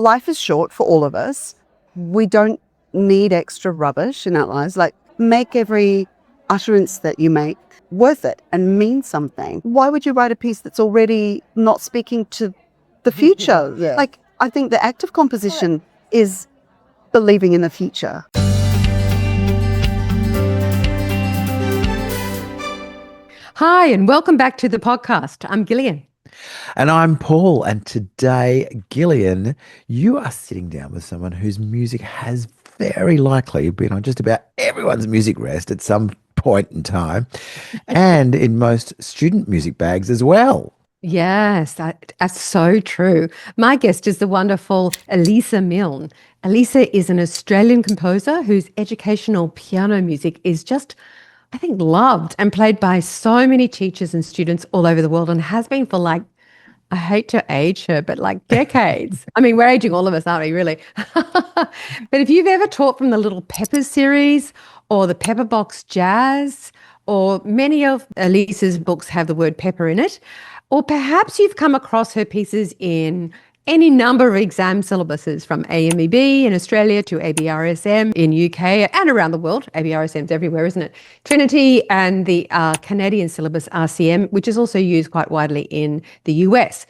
life is short for all of us. We don't need extra rubbish in our lives. Like, make every utterance that you make worth it and mean something. Why would you write a piece that's already not speaking to the future? Yeah. Like, I think the act of composition is believing in the future. Hi, and welcome back to the podcast. I'm Gillian. And I'm Paul. And today, Gillian, you are sitting down with someone whose music has very likely been on just about everyone's music rest at some point in time, and in most student music bags as well. Yes, that's so true. My guest is the wonderful Elissa Milne. Elissa is an Australian composer whose educational piano music is just, I think, loved and played by so many teachers and students all over the world, and has been for I hate to age her, but decades. I mean, we're aging all of us, aren't we, really? But if you've ever taught from the Little Peppers series or the Pepperbox Jazz, or many of Elissa's books have the word pepper in it, or perhaps you've come across her pieces in any number of exam syllabuses, from AMEB in Australia to ABRSM in UK and around the world. ABRSM's everywhere, isn't it? Trinity and the Canadian syllabus RCM, which is also used quite widely in the US.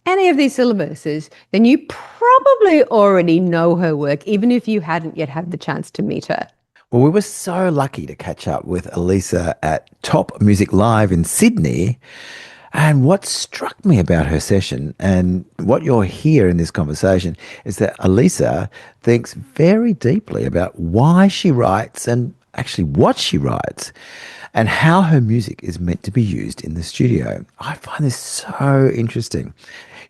Any of these syllabuses, then you probably already know her work, even if you hadn't yet had the chance to meet her. Well, we were so lucky to catch up with Elissa at Top Music Live in Sydney. And what struck me about her session, and what you'll hear in this conversation, is that Elissa thinks very deeply about why she writes, and actually what she writes, and how her music is meant to be used in the studio. I find this so interesting.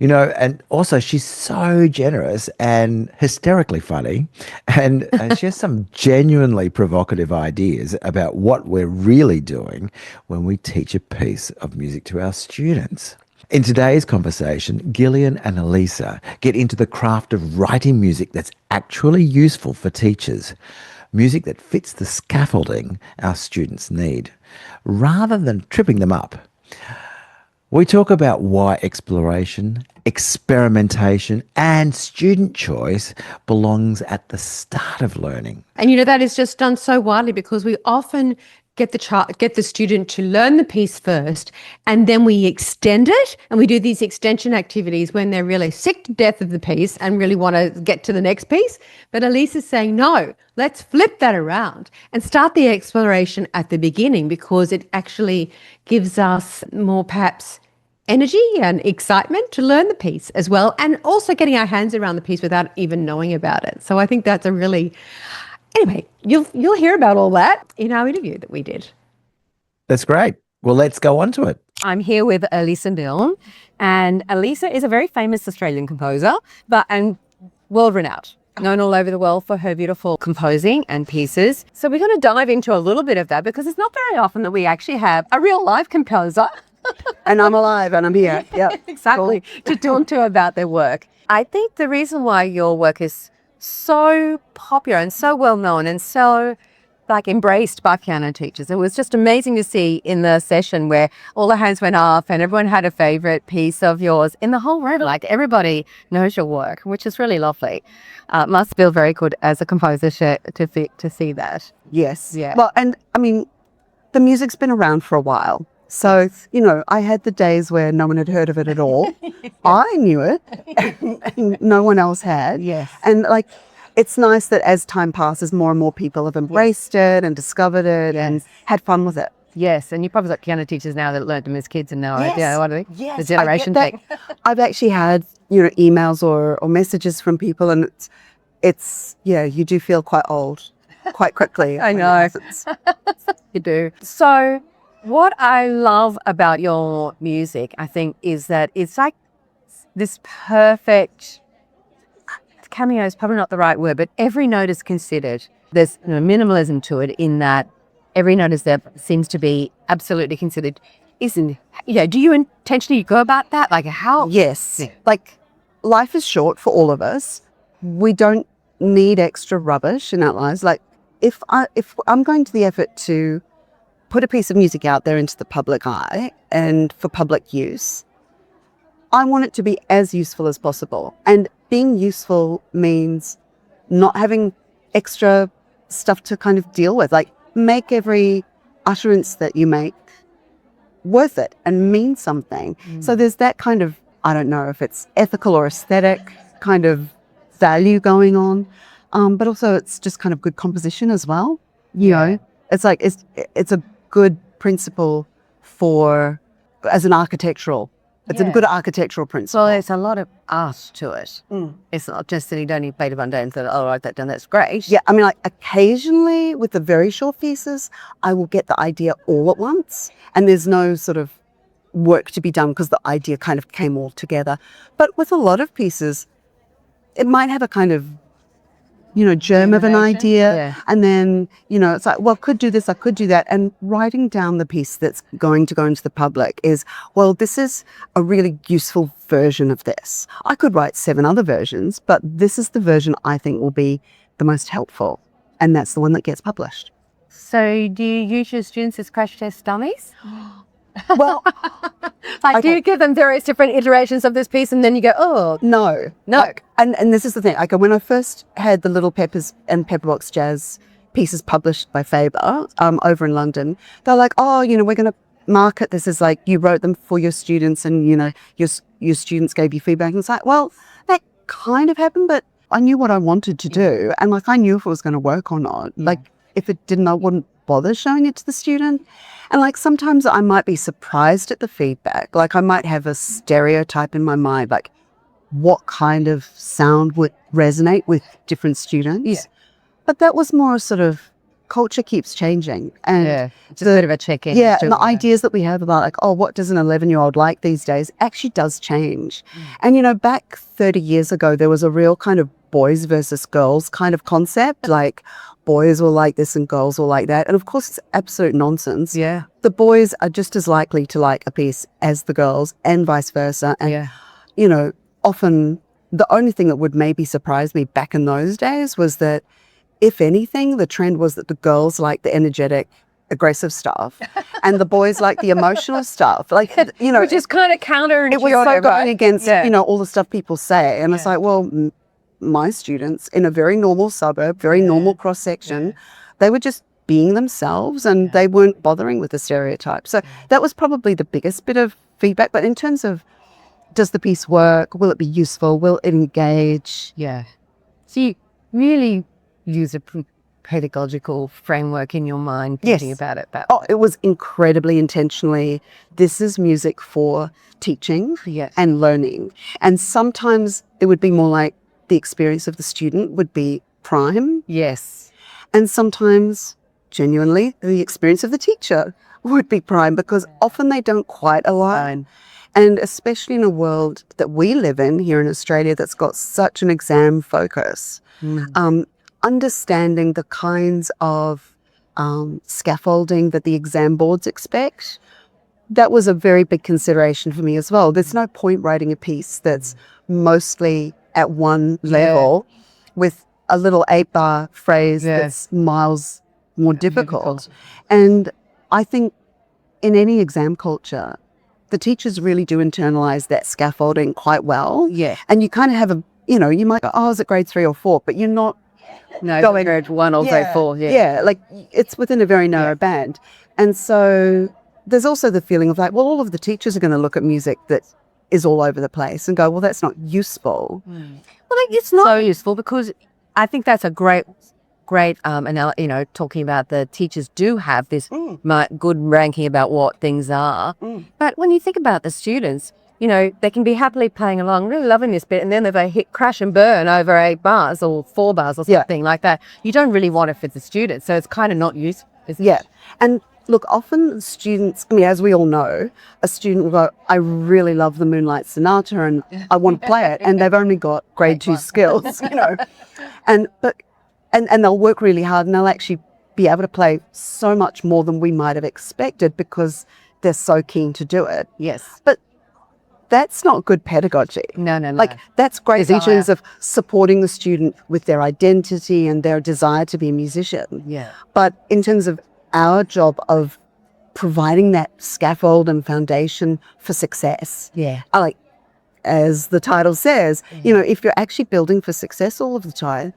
And also she's so generous and hysterically funny, and she has some genuinely provocative ideas about what we're really doing when we teach a piece of music to our students. In today's conversation, Gillian and Elissa get into the craft of writing music that's actually useful for teachers. Music that fits the scaffolding our students need, rather than tripping them up. We talk about why exploration, experimentation, and student choice belongs at the start of learning. And that is just done so widely, because we often get the student to learn the piece first, and then we extend it, and we do these extension activities when they're really sick to death of the piece and really want to get to the next piece. But Elissa's saying, no, let's flip that around and start the exploration at the beginning, because it actually gives us more perhaps energy and excitement to learn the piece as well, and also getting our hands around the piece without even knowing about it. So I think that's a really... Anyway, you'll hear about all that in our interview that we did. That's great. Well, let's go on to it. I'm here with Elissa Milne, and Elissa is a very famous Australian composer, and world-renowned, known all over the world for her beautiful composing and pieces. So we're going to dive into a little bit of that, because it's not very often that we actually have a real live composer. And I'm alive and I'm here. Yeah, exactly. Cool. To talk to about their work. I think the reason why your work is so popular and so well known and so embraced by piano teachers. It was just amazing to see in the session where all the hands went up and everyone had a favorite piece of yours in the whole room. Everybody knows your work, which is really lovely. Must feel very good as a composer to see that. Yes. Yeah. Well, and I mean, the music's been around for a while. So, I had the days where no one had heard of it at all. I knew it and no one else had. Yes. And it's nice that as time passes, more and more people have embraced it and discovered it and had fun with it. Yes, and you probably got piano teachers now that learned them as kids and no idea what are they? Yes, the generation thing. I've actually had, emails or messages from people, and it's you do feel quite old quite quickly. I know. You do. So what I love about your music, I think, is that it's like this perfect, cameo is probably not the right word, but every note is considered. There's minimalism to it, in that every note is there, seems to be absolutely considered. Do you intentionally go about that? How? Yes. Yeah. Life is short for all of us. We don't need extra rubbish in our lives. If I'm going to the effort to put a piece of music out there into the public eye and for public use, I want it to be as useful as possible. And being useful means not having extra stuff to kind of deal with. Like, make every utterance that you make worth it and mean something. So there's that kind of, I don't know if it's ethical or aesthetic kind of value going on, but also it's just kind of good composition as well. You know, it's like it's a good principle for as an architectural. It's a good architectural principle. So there's a lot of art to it. It's not just that you don't need beta bundle and that, oh, write that down, that's great. Yeah, I mean, like occasionally with the very short pieces, I will get the idea all at once, and there's no sort of work to be done because the idea kind of came all together. But with a lot of pieces, it might have a kind of, you know, germ of an idea, and then, you know, it's like, well, I could do this, I could do that. And writing down the piece that's going to go into the public is, well, this is a really useful version of this. I could write 7 other versions, but this is the version I think will be the most helpful. And that's the one that gets published. So do you use your students as crash test dummies? Well, Like, do you give them various different iterations of this piece and then you go, oh, no. no. Like, and this is the thing. Like, when I first had the Little Peppers and Pepperbox Jazz pieces published by Faber over in London, they're like, oh, you know, we're going to market this as like you wrote them for your students and, you know, your students gave you feedback. And it's like, well, that kind of happened, but I knew what I wanted to do. And like, I knew if it was going to work or not. Like, if it didn't, I wouldn't bother showing it to the student. And like, sometimes I might be surprised at the feedback. Like, I might have a stereotype in my mind, like what kind of sound would resonate with different students. Yeah. But that was more sort of culture keeps changing. And just a bit of a check-in. yeah, and the ideas that we have about like, oh, what does an 11-year-old like these days actually does change. And, you know, back 30 years ago, there was a real kind of boys versus girls kind of concept. Like, boys will like this and girls will like that. And of course, it's absolute nonsense. Yeah. The boys are just as likely to like a piece as the girls and vice versa. And, you know, often the only thing that would maybe surprise me back in those days was that, if anything, the trend was that the girls like the energetic, aggressive stuff and the boys like the emotional stuff. Like, you know, Which is kind of counterintuitive. it was so going against, Yeah. you know, all the stuff people say. And it's like, well, my students in a very normal suburb, very normal cross-section, they were just being themselves and they weren't bothering with the stereotype. So that was probably the biggest bit of feedback. But in terms of, does the piece work? Will it be useful? Will it engage? Yeah. So you really use a pedagogical framework in your mind thinking about it. Oh, it was incredibly intentionally, this is music for teaching and learning. And sometimes it would be more like the experience of the student would be prime. Yes. And sometimes, genuinely, the experience of the teacher would be prime, because often they don't quite align. And especially in a world that we live in here in Australia that's got such an exam focus, understanding the kinds of scaffolding that the exam boards expect, that was a very big consideration for me as well. There's no point writing a piece that's mostly at one level with a little 8-bar phrase that's miles more difficult. And I think in any exam culture, the teachers really do internalize that scaffolding quite well. Yeah. And you kind of have a, you know, you might go, oh, is it grade 3 or 4? But you're not going grade 1 or grade 4. Yeah, like it's within a very narrow band. And so there's also the feeling of like, well, all of the teachers are going to look at music that is all over the place and go, well, that's not useful. Well, it's not so useful, because I think that's a great, and you know, talking about the teachers do have this good ranking about what things are. But when you think about the students, you know, they can be happily playing along, really loving this bit, and then if they hit crash and burn over 8 bars or 4 bars or something like that, you don't really want it for the students. So it's kind of not useful. Yeah. And look, often students, I mean, as we all know, a student will go, I really love the Moonlight Sonata and I want to play it. And they've only got grade 2 skills, you know. And they'll work really hard and they'll actually be able to play so much more than we might have expected because they're so keen to do it. Yes. But that's not good pedagogy. No. Like, that's great in terms of supporting the student with their identity and their desire to be a musician. Yeah. But in terms of our job of providing that scaffold and foundation for success, as the title says, if you're actually building for success all of the time,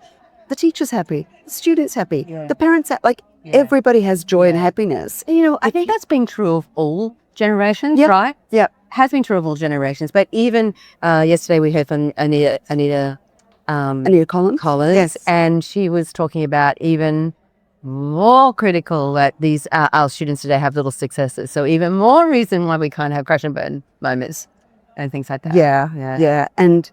the teacher's happy, the student's happy, the parents are everybody has joy and happiness. I think that's been true of all generations, Yep. right? Yep. Has been true of all generations. But even yesterday we heard from Anita Anita Collins? Collins, Yes. and she was talking about even more critical that these our students today have little successes. So even more reason why we can't have crash and burn moments and things like that. Yeah. And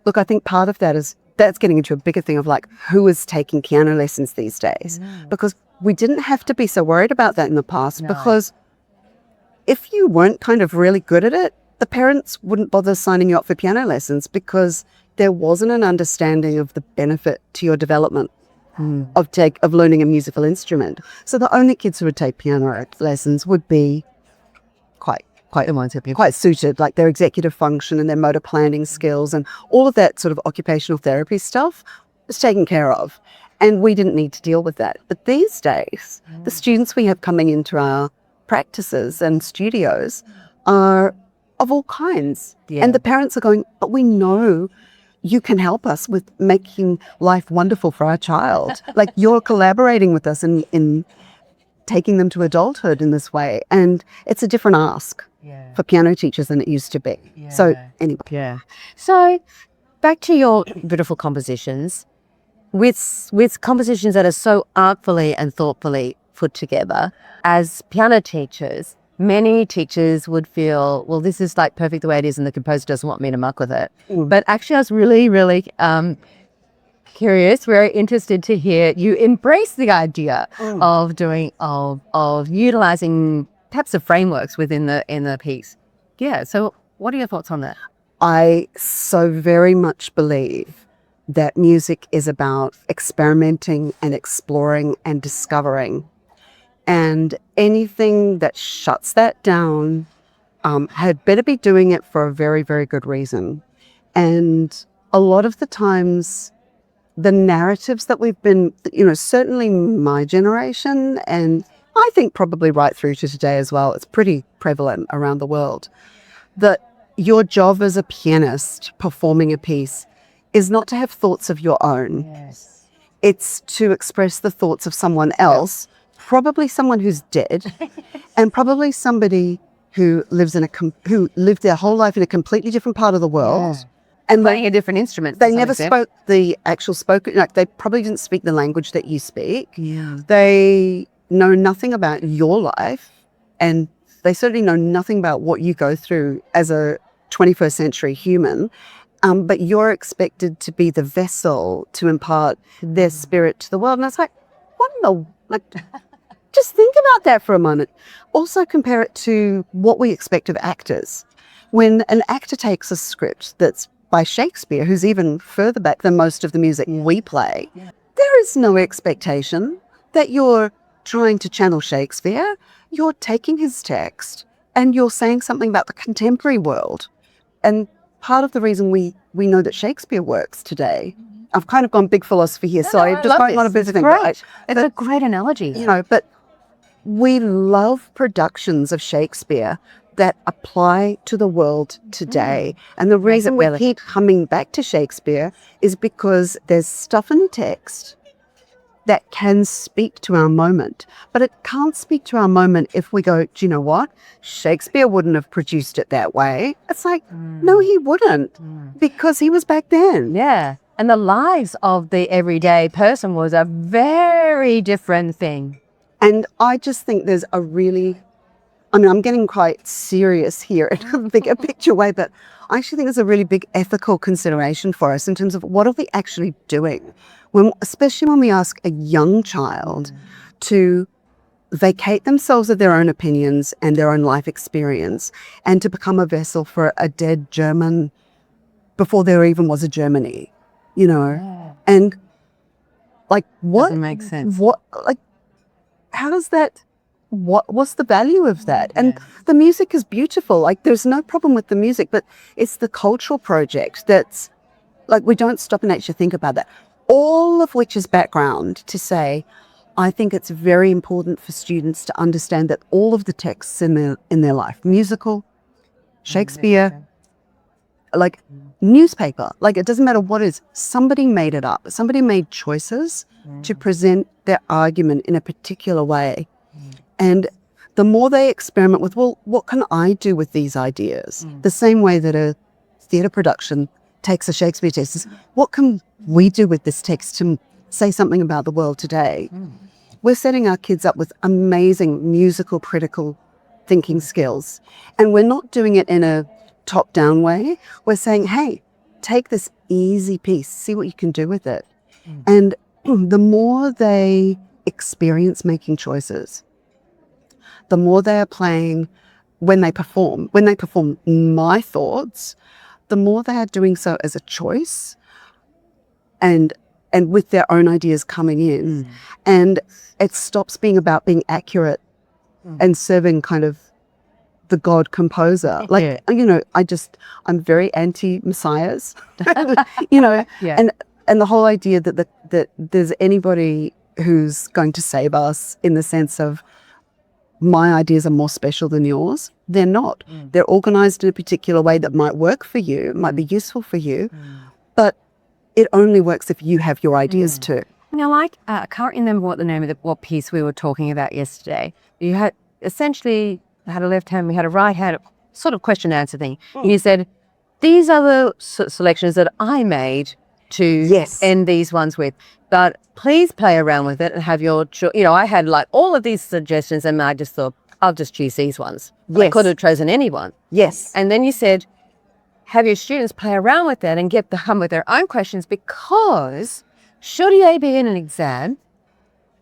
look, I think part of that is that's getting into a bigger thing of who is taking piano lessons these days, because we didn't have to be so worried about that in the past, because if you weren't kind of really good at it, the parents wouldn't bother signing you up for piano lessons because there wasn't an understanding of the benefit to your development of learning a musical instrument. So the only kids who would take piano lessons would be quite suited, like their executive function and their motor planning skills and all of that sort of occupational therapy stuff was taken care of. And we didn't need to deal with that. But these days, the students we have coming into our practices and studios are of all kinds. Yeah. And the parents are going, but we know you can help us with making life wonderful for our child. You're collaborating with us in taking them to adulthood in this way. And it's a different ask for piano teachers than it used to be. So anyway. Yeah. So back to your beautiful compositions, with compositions that are so artfully and thoughtfully put together. As piano teachers, many teachers would feel, well, this is perfect the way it is and the composer doesn't want me to muck with it. But actually I was really, really curious, very interested to hear you embrace the idea of doing, of utilizing types of frameworks in the piece. Yeah. So what are your thoughts on that? I so very much believe that music is about experimenting and exploring and discovering. And anything that shuts that down had better be doing it for a very, very good reason. And a lot of the times, the narratives that we've been, certainly my generation, and I think probably right through to today as well, it's pretty prevalent around the world, that your job as a pianist performing a piece is not to have thoughts of your own. Yes. It's to express the thoughts of someone else, probably someone who's dead, and probably somebody who who lived their whole life in a completely different part of the world. And Playing a different instrument. they never spoke the actual spoken, they probably didn't speak the language that you speak. Yeah. They know nothing about your life, and they certainly know nothing about what you go through as a 21st century human. But you're expected to be the vessel to impart their spirit to the world. And it's what in the, just think about that for a moment. Also compare it to what we expect of actors. When an actor takes a script that's by Shakespeare, who's even further back than most of the music we play, there is no expectation that you're trying to channel Shakespeare. You're taking his text and you're saying something about the contemporary world. And part of the reason we know that Shakespeare works today, I've kind of gone big philosophy here, so I'm just going on a bit of thing. It's a great analogy. But we love productions of Shakespeare that apply to the world today. And the reason we keep coming back to Shakespeare is because there's stuff in text that can speak to our moment. But it can't speak to our moment if we go, do you know what? Shakespeare wouldn't have produced it that way. It's no, he wouldn't, because he was back then. Yeah. And the lives of the everyday person was a very different thing. And I just think there's I'm getting quite serious here in a bigger picture way, but I actually think there's a really big ethical consideration for us in terms of what are we actually doing, especially when we ask a young child to vacate themselves of their own opinions and their own life experience and to become a vessel for a dead German before there even was a Germany, And what doesn't make sense. How does that? What's the value of that? And the music is beautiful. There's no problem with the music, but it's the cultural project that's we don't stop and actually think about that. All of which is background to say, I think it's very important for students to understand that all of the texts in their life, musical, Shakespeare, like newspaper, like it doesn't matter what it is. Somebody made it up. Somebody made choices to present their argument in a particular way. And the more they experiment with, well, what can I do with these ideas? The same way that a theatre production takes a Shakespeare text. What can we do with this text to say something about the world today? We're setting our kids up with amazing musical critical thinking skills. And we're not doing it in a top-down way. We're saying, hey, take this easy piece, see what you can do with it. And the more they experience making choices, the more they are playing when they perform my thoughts, the more they are doing so as a choice and with their own ideas coming in. And it stops being about being accurate and serving kind of the God composer. Like, you know, I'm very anti-messiahs, you know, and the whole idea that there's anybody who's going to save us in the sense of my ideas are more special than yours. They're not. They're organized in a particular way that might work for you, might be useful for you, but it only works if you have your ideas too. Now, like, I can't remember what the name of what piece we were talking about yesterday. You had essentially had a left hand, we had a right hand, sort of question answer thing. And you said, these are the selections that I made to end these ones with, but please play around with it and have your, you know, I had like all of these suggestions and I just thought, I'll just choose these ones. I could have chosen any one. And then you said, have your students play around with that and get them with their own questions, because should they be in an exam?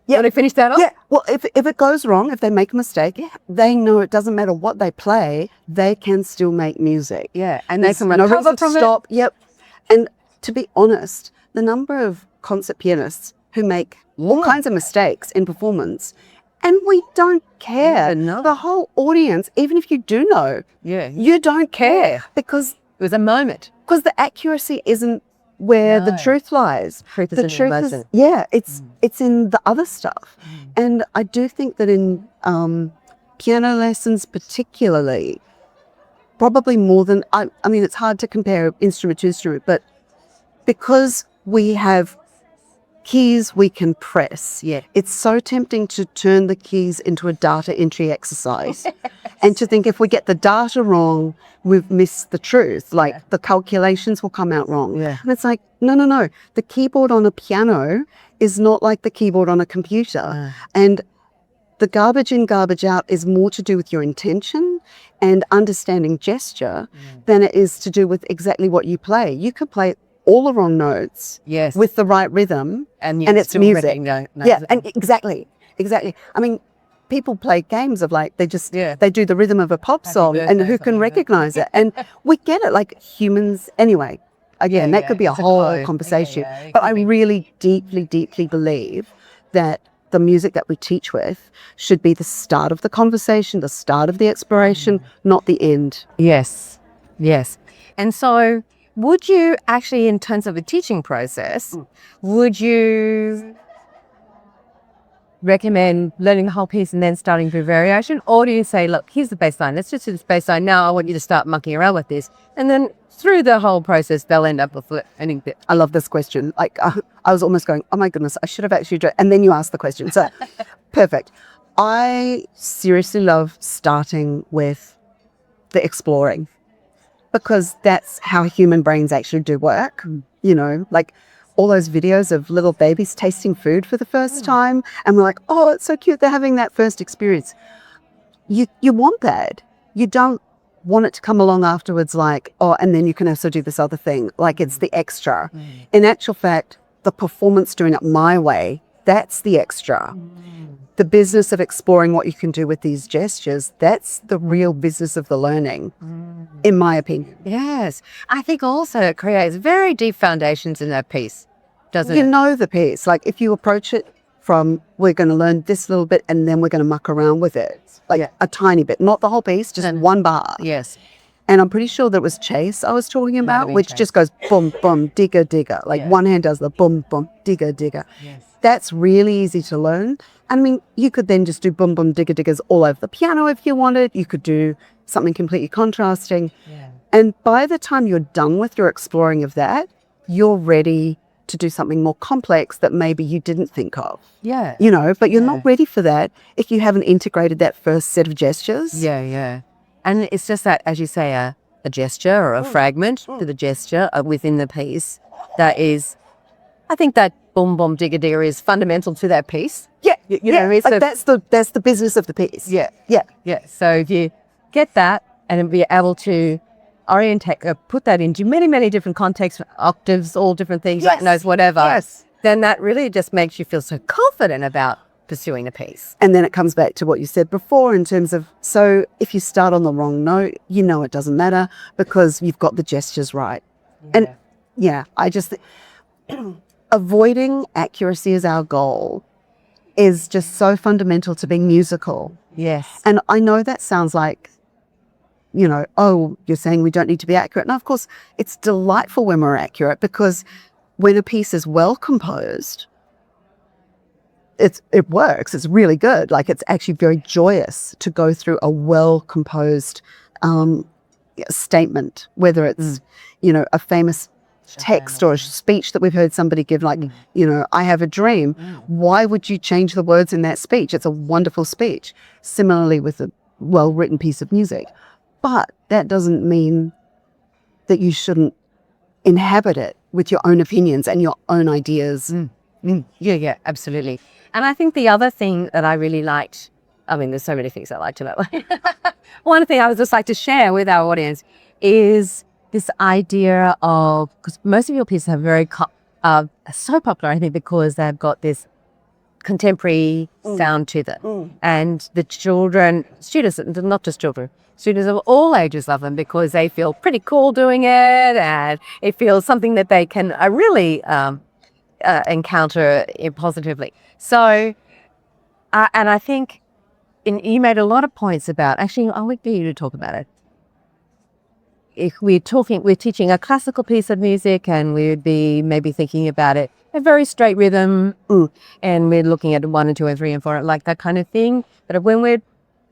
Want to finish that off? Well, if it goes wrong, if they make a mistake, they know it doesn't matter what they play, they can still make music. And they can recover from it. And to be honest, the number of concert pianists who make all kinds of mistakes in performance, and we don't care. The whole audience, even if you do know, you don't care because it was a moment. Because the accuracy isn't where the truth lies. The truth is, it's in the other stuff. And I do think that in piano lessons particularly, probably more than, I mean, it's hard to compare instrument to instrument, but because we have keys we can press, it's so tempting to turn the keys into a data entry exercise and to think if we get the data wrong, we've missed the truth. Like the calculations will come out wrong. And it's like, no. The keyboard on a piano is not like the keyboard on a computer. And the garbage in, garbage out is more to do with your intention and understanding gesture than it is to do with exactly what you play. You could play all the wrong notes with the right rhythm and it's music. And exactly. I mean, people play games of like, they just, they do the rhythm of a pop song and who can recognize it? And we get it, like humans, anyway. Again, that could be a whole conversation. But I really deeply, deeply believe that the music that we teach with should be the start of the conversation, the start of the exploration, not the end. Yes. And so would you actually, in terms of the teaching process, would you recommend learning the whole piece and then starting through variation? Or do you say, look, here's the bass line, let's just do this bass line now, I want you to start mucking around with this. And then through the whole process, they'll end up with learning bit. I love this question. Like, I was almost going, oh my goodness, I should have actually, and then you asked the question. So, perfect. I seriously love starting with the exploring, because that's how human brains actually do work. You know, like all those videos of little babies tasting food for the first time. And we're like, oh, it's so cute. They're having that first experience. You want that. You don't want it to come along afterwards like, oh, and then you can also do this other thing. Like it's the extra. In actual fact, the performance doing it my way, that's the extra. The business of exploring what you can do with these gestures, that's the real business of the learning, in my opinion. Yes. I think also it creates very deep foundations in that piece, doesn't it? You know the piece. Like if you approach it from, we're going to learn this little bit and then we're going to muck around with it. Like a tiny bit, not the whole piece, just one bar. Yes. And I'm pretty sure that was Chase I was talking about, which just goes boom, boom, digger, digger. Like one hand does the boom, boom, digger, digger. That's really easy to learn. I mean, you could then just do boom, boom, digger, diggers all over the piano if you wanted. You could do something completely contrasting. And by the time you're done with your exploring of that, you're ready to do something more complex that maybe you didn't think of. Yeah. You know, but you're Yeah. not ready for that if you haven't integrated that first set of gestures. Yeah, yeah. And it's just that, as you say, a gesture or a fragment to the gesture within the piece that is, I think that boom, boom, digga, digga is fundamental to that piece. Yeah, You know, it's like a- that's the business of the piece. Yeah. Yeah. Yeah. So if you get that and be able to orientate, put that into many, many different contexts, octaves, all different things, Yes. right notes, whatever, Yes. then that really just makes you feel so confident about pursuing the piece. And then it comes back to what you said before in terms of, so if you start on the wrong note, you know it doesn't matter because you've got the gestures right. And yeah, I just, avoiding accuracy as our goal is just so fundamental to being musical. Yes. And I know that sounds like, you know, oh, you're saying we don't need to be accurate. No, of course, it's delightful when we're accurate because when a piece is well composed, it works. It's really good. Like it's actually very joyous to go through a well composed statement, whether it's, you know, a famous text or a speech that we've heard somebody give, like, you know, I have a dream. Why would you change the words in that speech? It's a wonderful speech. Similarly with a well-written piece of music. But that doesn't mean that you shouldn't inhabit it with your own opinions and your own ideas. Yeah, yeah, absolutely. And I think the other thing that I really liked, I mean, there's so many things I liked about it. One thing I would just like to share with our audience is this idea of, because most of your pieces are very, so popular, I think, because they've got this contemporary sound to them. And the children, students, not just children, students of all ages love them because they feel pretty cool doing it and it feels something that they can really encounter positively. So, and I think you made a lot of points about, actually, I'll wait for you to talk about it. If we're teaching a classical piece of music and we would be maybe thinking about it, a very straight rhythm, and we're looking at 1 and 2 and 3 and 4, like that kind of thing. But when we're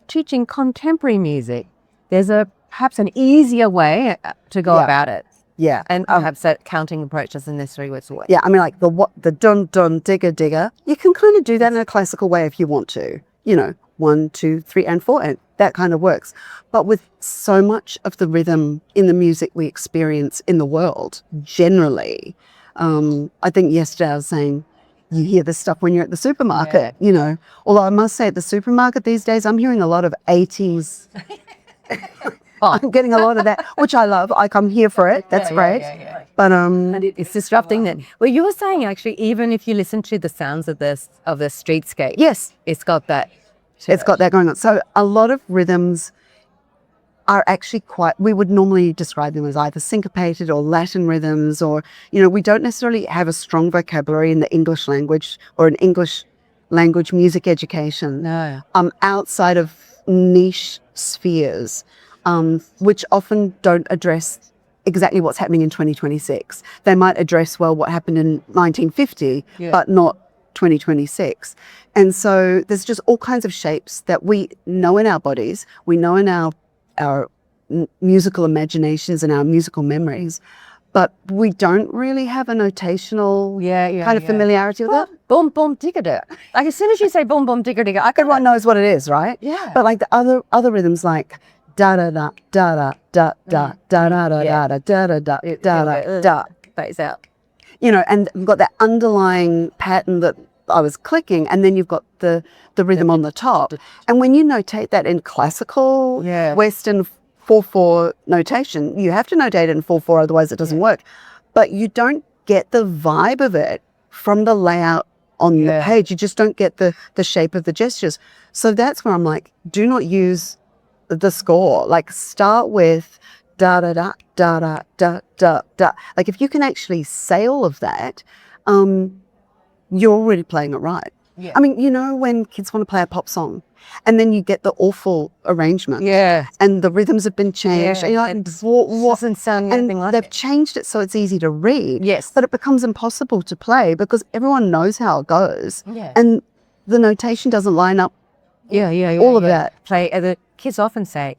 teaching contemporary music, there's perhaps an easier way to go about it. Yeah. And perhaps that counting approach doesn't necessarily work the way. Yeah, I mean, like the dun dun digga digga, you can kind of do that in a classical way if you want to. You know, 1, 2, 3, and 4, and that kind of works. But with so much of the rhythm in the music we experience in the world, generally, I think yesterday I was saying, you hear this stuff when you're at the supermarket, you know. Although I must say at the supermarket these days, I'm hearing a lot of 80s. I'm getting a lot of that, which I love. Like, I'm here for it. That's great. But And it's disrupting that. Well, you were saying actually, even if you listen to the sounds of the streetscape, yes, it's got that. it's got that going on. So a lot of rhythms are actually we would normally describe them as either syncopated or Latin rhythms, or, you know, we don't necessarily have a strong vocabulary in the English language or an English language music education. No. Outside of niche spheres, which often don't address exactly what's happening in 2026. They might address, well, what happened in 1950, but not 2026. And so there's just all kinds of shapes that we know in our bodies, we know in our musical imaginations and our musical memories, but we don't really have a notational kind of familiarity with that. Boom, boom, digga digga. Like as soon as you say boom, boom, digga digga, Everyone knows what it is, right? Yeah. But like the other rhythms, like da da da da da da da da da da da da da da da da, phase out. you know, and you've got that underlying pattern that I was clicking, and then you've got the rhythm on the top. And when you notate that in classical Western 4/4 notation, you have to notate it in 4/4, otherwise it doesn't work. But you don't get the vibe of it from the layout on the page. You just don't get the shape of the gestures. So that's where I'm like, do not use the score. Like, start with da da da da da da da da. Like, if you can actually say all of that, you're already playing it right. I mean, you know, when kids want to play a pop song and then you get the awful arrangement and the rhythms have been changed and you're like, what doesn't sound anything like they've it. changed it so it's easy to read, Yes. but it becomes impossible to play because everyone knows how it goes and the notation doesn't line up. All of that. The kids often say,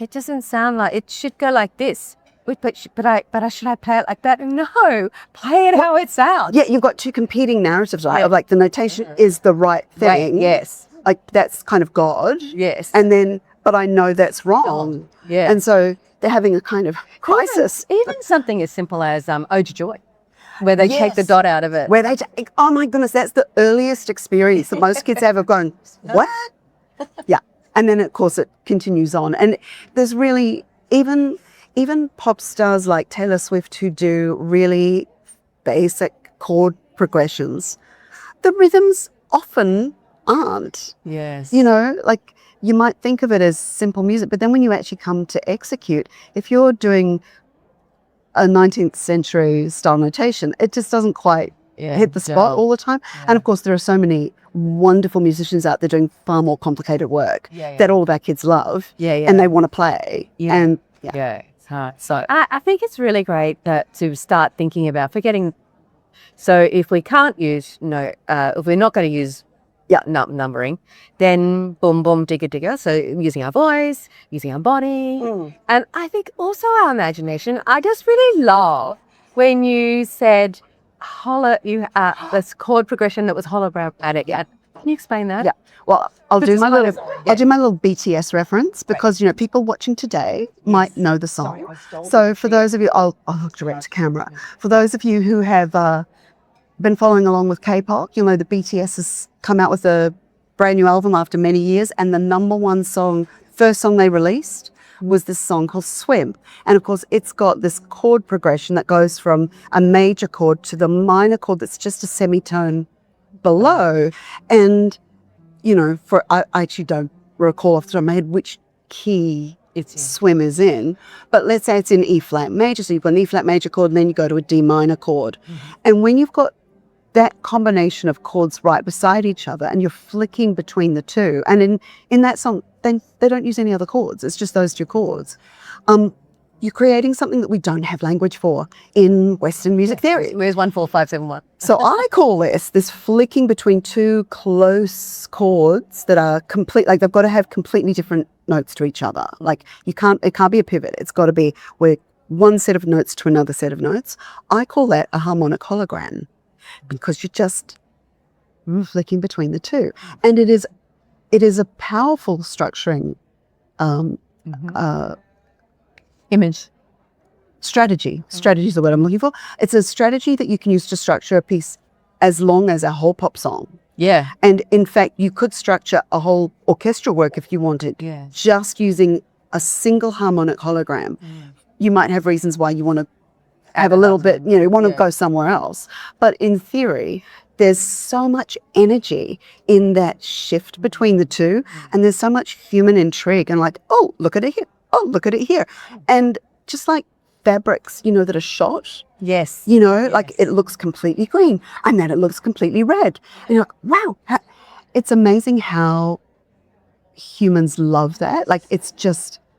it doesn't sound like, it should go like this. but should I play it like that? No, play it how it sounds. Yeah, you've got two competing narratives, right? Of like the notation is the right thing. Right, yes. Like that's kind of God. Yes. And then, but I know that's wrong. Yeah. And so they're having a kind of crisis. Even something as simple as Ode to Joy, where they take the dot out of it. Where they, oh my goodness, that's the earliest experience that most kids have of going, what? Yeah. And then, of course, it continues on. And there's really, even pop stars like Taylor Swift who do really basic chord progressions, the rhythms often aren't. Yes. You know, like you might think of it as simple music, but then when you actually come to execute, if you're doing a 19th century style notation, it just doesn't quite hit the spot all the time. Yeah. And of course, there are so many wonderful musicians out there doing far more complicated work that all of our kids love and they want to play. Yeah. And it's hard. So I think it's really great that to start thinking about forgetting. So if we can't use, if we're not going to use numbering, then boom, boom, digga, digga. So using our voice, using our body. And I think also our imagination. I just really love when you said this chord progression that was hologrammatic. Can you explain that? Yeah. Well, I'll do my little BTS reference because, people watching today might know the song. So for those of you, I'll look direct to camera. For those of you who have been following along with K-pop, you'll know the BTS has come out with a brand new album after many years, and the number one song, first song they released was this song called Swim. And of course, it's got this chord progression that goes from a major chord to the minor chord that's just a semitone below. And, I actually don't recall off the top of my head which key Swim is in, but let's say it's in E flat major. So you've got an E flat major chord and then you go to a D minor chord. And when you've got that combination of chords right beside each other and you're flicking between the two, and in that song, then they don't use any other chords. It's just those two chords. You're creating something that we don't have language for in Western music theory. Where's 1, 4, 5, 7, 1? So I call this flicking between two close chords that are complete, like they've got to have completely different notes to each other. Like it can't be a pivot. It's got to be one set of notes to another set of notes. I call that a harmonic hologram because you're just flicking between the two. And it is a powerful structuring image. Strategy is the word I'm looking for. It's a strategy that you can use to structure a piece as long as a whole pop song. Yeah. And in fact, you could structure a whole orchestral work if you wanted, just using a single harmonic hologram. You might have reasons why you want to have a little bit, want to go somewhere else. But in theory, there's so much energy in that shift between the two, and there's so much human intrigue and like, oh, look at it here. Oh, look at it here. And just like fabrics, that are shot. Yes. Like it looks completely green and then it looks completely red. And you're like, wow. It's amazing how humans love that. Like it's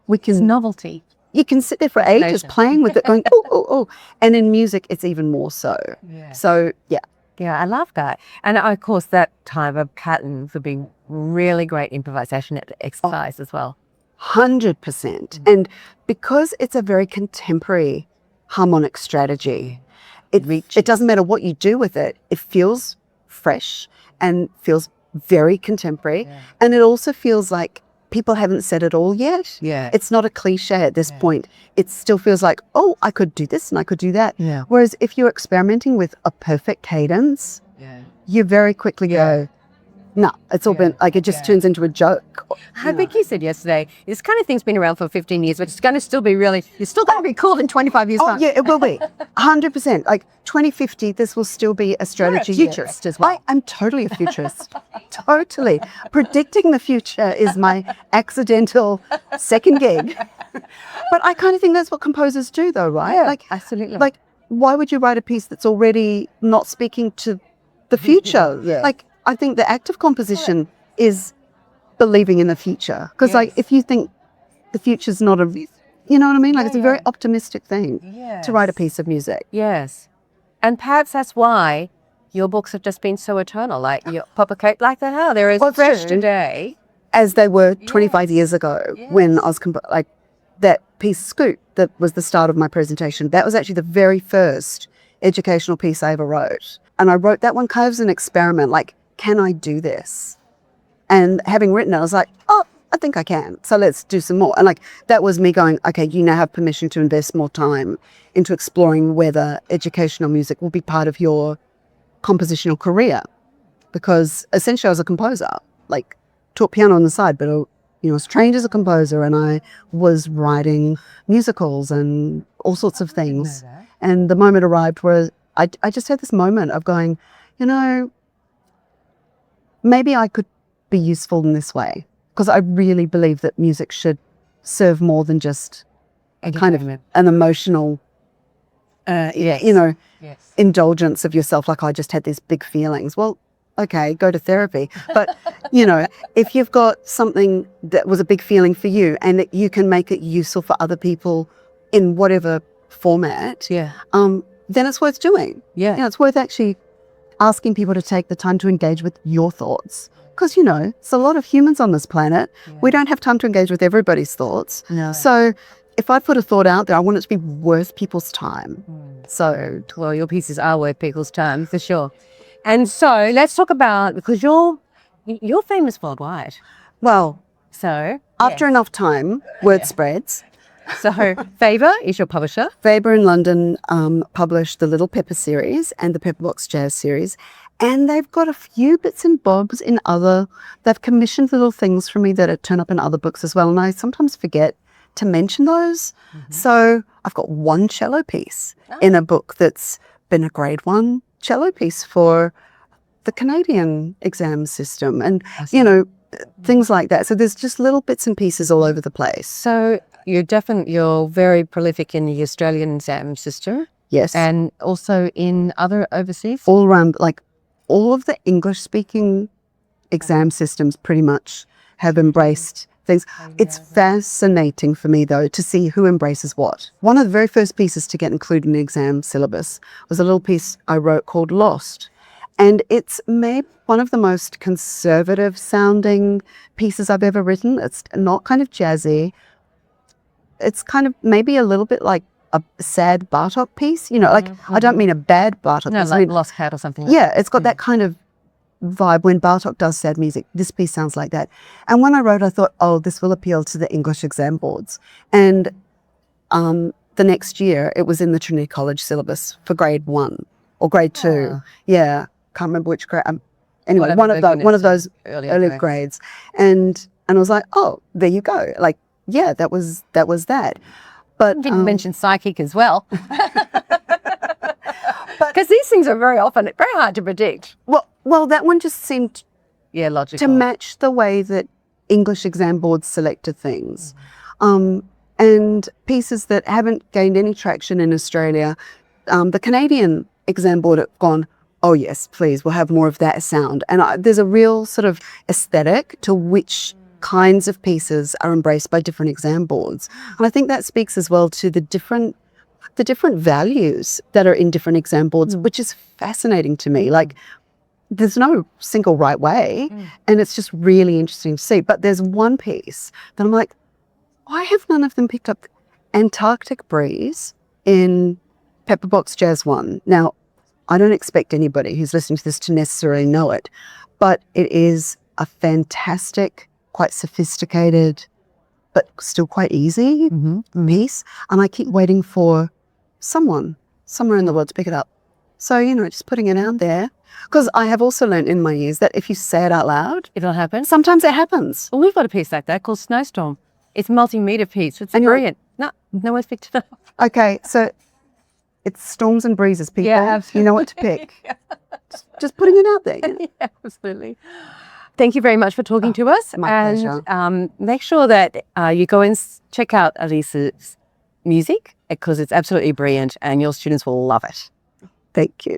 novelty. You can sit there for ages playing with it going, oh, oh, oh. And in music, it's even more so. Yeah. So, yeah. Yeah, I love that. And of course, that type of pattern for being really great improvisation exercise as well. 100%. And because it's a very contemporary harmonic strategy, it doesn't matter what you do with it. It feels fresh and feels very contemporary. Yeah. And it also feels like people haven't said it all yet. Yeah. It's not a cliche at this point. It still feels like, oh, I could do this and I could do that. Yeah. Whereas if you're experimenting with a perfect cadence, you very quickly go, no, it's all been like it just turns into a joke. I think you said yesterday, this kind of thing's been around for 15 years, but it's going to still be you're still going to be cool in 25 years. Oh, yeah, it will be. 100%. Like 2050, this will still be a strategy. You're a futurist as well. I'm totally a futurist. Totally. Predicting the future is my accidental second gig. But I kind of think that's what composers do though, right? Yeah, absolutely. Like, why would you write a piece that's already not speaking to the future? Like, I think the act of composition is believing in the future. Because like if you think the future's not you know what I mean? Like it's a very optimistic thing to write a piece of music. Yes. And perhaps that's why your books have just been so eternal. Like your Papa Cake like that. How they're as fresh today as they were 25 years ago when I was that piece Scoop that was the start of my presentation, that was actually the very first educational piece I ever wrote. And I wrote that one kind of as an experiment, like, can I do this? And having written it, I was like, oh, I think I can. So let's do some more. And like, that was me going, okay, you now have permission to invest more time into exploring whether educational music will be part of your compositional career. Because essentially I was a composer, like taught piano on the side, but I was trained as a composer, and I was writing musicals and all sorts of things. And the moment arrived where I just had this moment of going, maybe I could be useful in this way, because I really believe that music should serve more than just a kind of an emotional, indulgence of yourself. Like, I just had these big feelings. Well, okay, go to therapy. But, if you've got something that was a big feeling for you and that you can make it useful for other people in whatever format, then it's worth doing. Yeah. It's worth actually asking people to take the time to engage with your thoughts. Because, it's a lot of humans on this planet. Yeah. We don't have time to engage with everybody's thoughts. No. So if I put a thought out there, I want it to be worth people's time. So, well, your pieces are worth people's time, for sure. And so let's talk about, because you're famous worldwide. Well, so after enough time, word spreads. So Faber is your publisher. Faber in London published the Little Pepper series and the Pepperbox Jazz series. And they've got a few bits and bobs in they've commissioned little things for me that turn up in other books as well. And I sometimes forget to mention those. So I've got one cello piece in a book that's been a grade 1 cello piece for the Canadian exam system, and things like that. So there's just little bits and pieces all over the place. So you're very prolific in the Australian exam system. Yes. And also in other overseas? All around, like all of the English speaking exam systems pretty much have embraced things. It's fascinating for me, though, to see who embraces what. One of the very first pieces to get included in the exam syllabus was a little piece I wrote called Lost. And it's maybe one of the most conservative sounding pieces I've ever written. It's not kind of jazzy. It's kind of maybe a little bit like a sad Bartok piece. I don't mean a bad Bartok piece. No, like Lost Cat or something. Yeah, it's got that kind of vibe. When Bartok does sad music, this piece sounds like that. And when I wrote, I thought, oh, this will appeal to the English exam boards. And the next year, it was in the Trinity College syllabus for grade 1 or grade 2. Yeah, can't remember which grade. Anyway, one of those early grades. And I was like, oh, there you go. Like, yeah, that was that. But didn't mention psychic as well. Because these things are very hard to predict. Well, that one just seemed logical to match the way that English exam boards selected things. And pieces that haven't gained any traction in Australia, the Canadian exam board have gone, oh yes, please, we'll have more of that sound. And there's a real sort of aesthetic to which kinds of pieces are embraced by different exam boards. And I think that speaks as well to the different values that are in different exam boards, which is fascinating to me. Like, there's no single right way, and it's just really interesting to see. But there's one piece that I'm like, why have none of them picked up Antarctic Breeze in Pepperbox Jazz 1? Now, I don't expect anybody who's listening to this to necessarily know it, but it is a fantastic, quite sophisticated, but still quite easy piece. And I keep waiting for someone somewhere in the world to pick it up. So, just putting it out there. Because I have also learned in my years that if you say it out loud, it'll happen. Sometimes it happens. Well, we've got a piece like that called Snowstorm. It's a multimeter piece. It's brilliant. No one's picked it up. Okay, so it's storms and breezes, people. Yeah, absolutely. You know what to pick. Just putting it out there. Yeah, absolutely. Thank you very much for talking to us. My pleasure. And make sure that you go and check out Elissa's music, because it's absolutely brilliant and your students will love it. Thank you.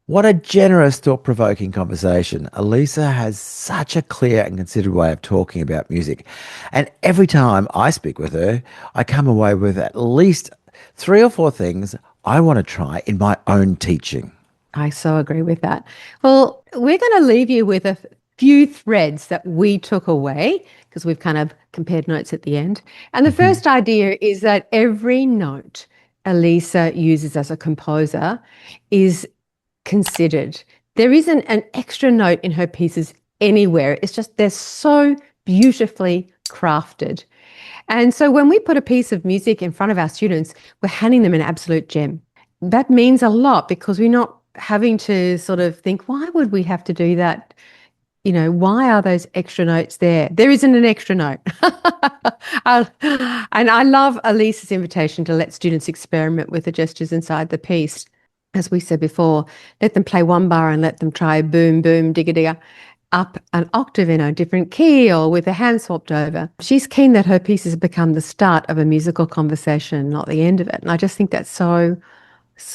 What a generous, thought-provoking conversation. Elissa has such a clear and considered way of talking about music. And every time I speak with her, I come away with at least 3 or 4 things I want to try in my own teaching. I so agree with that. Well, we're going to leave you with a few threads that we took away, because we've kind of compared notes at the end. And the first idea is that every note Elissa uses as a composer is considered. There isn't an extra note in her pieces anywhere. It's just they're so beautifully crafted. And so when we put a piece of music in front of our students, we're handing them an absolute gem. That means a lot because we're not having to sort of think, why would we have to do that? You know, why are those extra notes there? There isn't an extra note. And I love Elissa's invitation to let students experiment with the gestures inside the piece. As we said before, let them play one bar and let them try boom, boom, digga, digga, up an octave in a different key or with a hand swapped over. She's keen that her pieces become the start of a musical conversation, not the end of it. And I just think that's so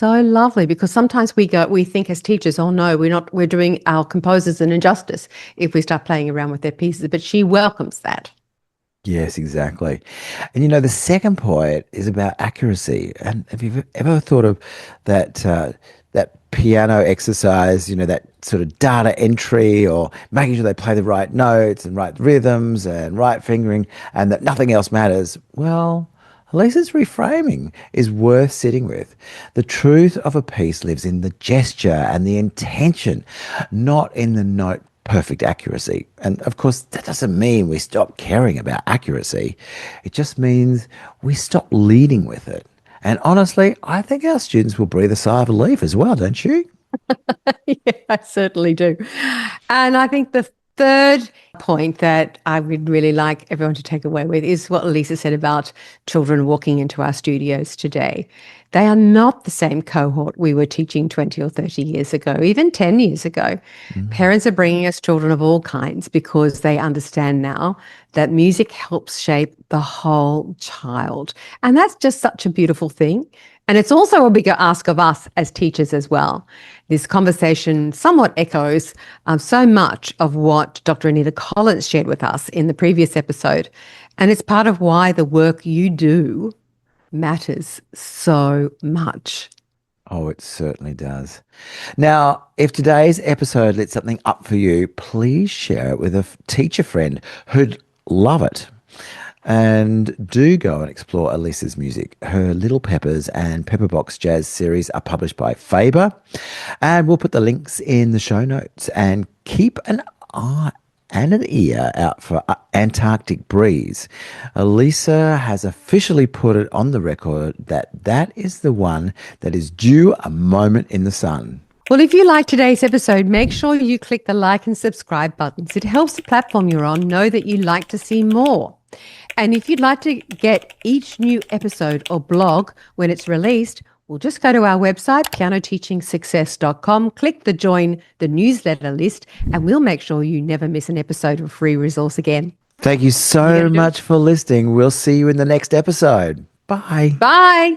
lovely, because sometimes we think as teachers, oh no, we're doing our composers an injustice if we start playing around with their pieces, but she welcomes that. Yes, exactly. And you know, the second point is about accuracy. And have you ever thought of that that piano exercise, you know, that sort of data entry, or making sure they play the right notes and right rhythms and right fingering, and that nothing else matters? Well, Elissa's reframing is worth sitting with. The truth of a piece lives in the gesture and the intention, not in the note perfect accuracy. And of course, that doesn't mean we stop caring about accuracy. It just means we stop leading with it. And honestly, I think our students will breathe a sigh of relief as well, don't you? Yeah, I certainly do. And I think the third point that I would really like everyone to take away with is what Elissa said about children walking into our studios today. They are not the same cohort we were teaching 20 or 30 years ago, even 10 years ago. Parents are bringing us children of all kinds because they understand now that music helps shape the whole child. And that's just such a beautiful thing. And it's also a bigger ask of us as teachers as well. This conversation somewhat echoes so much of what Dr. Anita Collins shared with us in the previous episode. And it's part of why the work you do matters so much. Oh, it certainly does. Now, if today's episode lit something up for you, please share it with a teacher friend who'd love it. And do go and explore Elissa's music. Her Little Peppers and Pepperbox Jazz series are published by Faber. And we'll put the links in the show notes. And keep an eye and an ear out for Antarctic Breeze. Elissa has officially put it on the record that is the one that is due a moment in the sun. Well, if you like today's episode, make sure you click the like and subscribe buttons. It helps the platform you're on know that you like to see more. And if you'd like to get each new episode or blog when it's released, well, just go to our website, pianoteachingsuccess.com, click the join the newsletter list, and we'll make sure you never miss an episode of free resource again. Thank you so much for listening. We'll see you in the next episode. Bye. Bye.